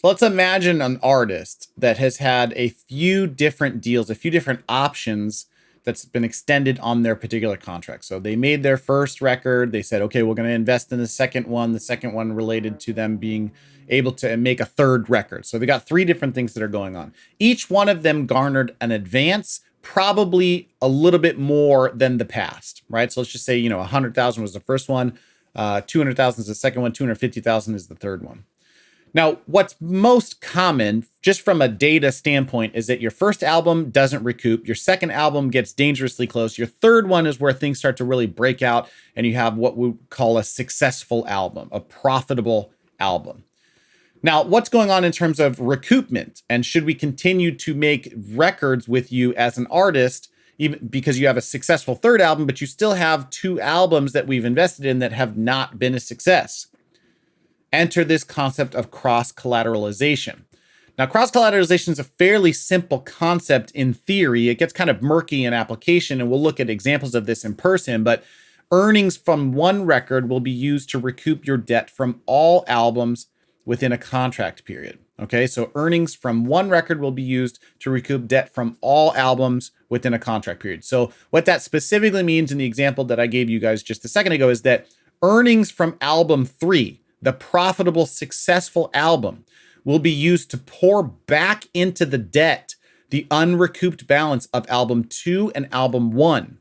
let's imagine an artist that has had a few different deals, a few different options that's been extended on their particular contract. So they made their first record. They said, okay, we're going to invest in the second one related to them being able to make a third record. So they got three different things that are going on. Each one of them garnered an advance, probably a little bit more than the past, right? So let's just say, 100,000 was the first one, 200,000 is the second one, 250,000 is the third one. Now, what's most common, just from a data standpoint, is that your first album doesn't recoup. Your second album gets dangerously close. Your third one is where things start to really break out, and you have what we call a successful album, a profitable album. Now, what's going on in terms of recoupment? And should we continue to make records with you as an artist, even because you have a successful third album, but you still have two albums that we've invested in that have not been a success? Enter this concept of cross-collateralization. Now, cross-collateralization is a fairly simple concept in theory. It gets kind of murky in application, and we'll look at examples of this in person, but earnings from one record will be used to recoup your debt from all albums within a contract period. Okay, so earnings from one record will be used to recoup debt from all albums within a contract period. So what that specifically means in the example that I gave you guys just a second ago is that earnings from album 3, the profitable, successful album, will be used to pour back into the debt the unrecouped balance of album 2 and album 1.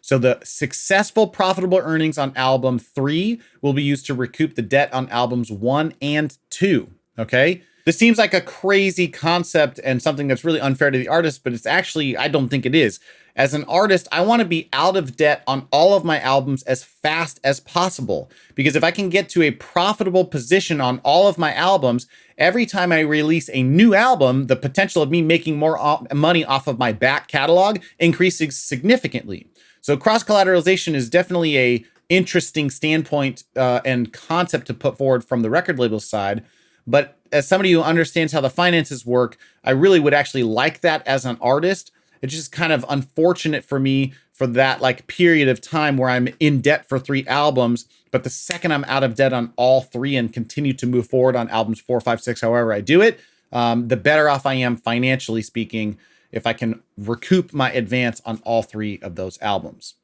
So the successful, profitable earnings on album 3 will be used to recoup the debt on albums 1 and 2. Okay? This seems like a crazy concept and something that's really unfair to the artist, but it's actually, I don't think it is. As an artist, I want to be out of debt on all of my albums as fast as possible, because if I can get to a profitable position on all of my albums, every time I release a new album, the potential of me making more money off of my back catalog increases significantly. So cross-collateralization is definitely a interesting standpoint and concept to put forward from the record label side. But as somebody who understands how the finances work, I really would actually like that as an artist. It's just kind of unfortunate for me for that period of time where I'm in debt for 3 albums, but the second I'm out of debt on all 3 and continue to move forward on albums 4, 5, 6, however I do it, the better off I am financially speaking if I can recoup my advance on all 3 of those albums.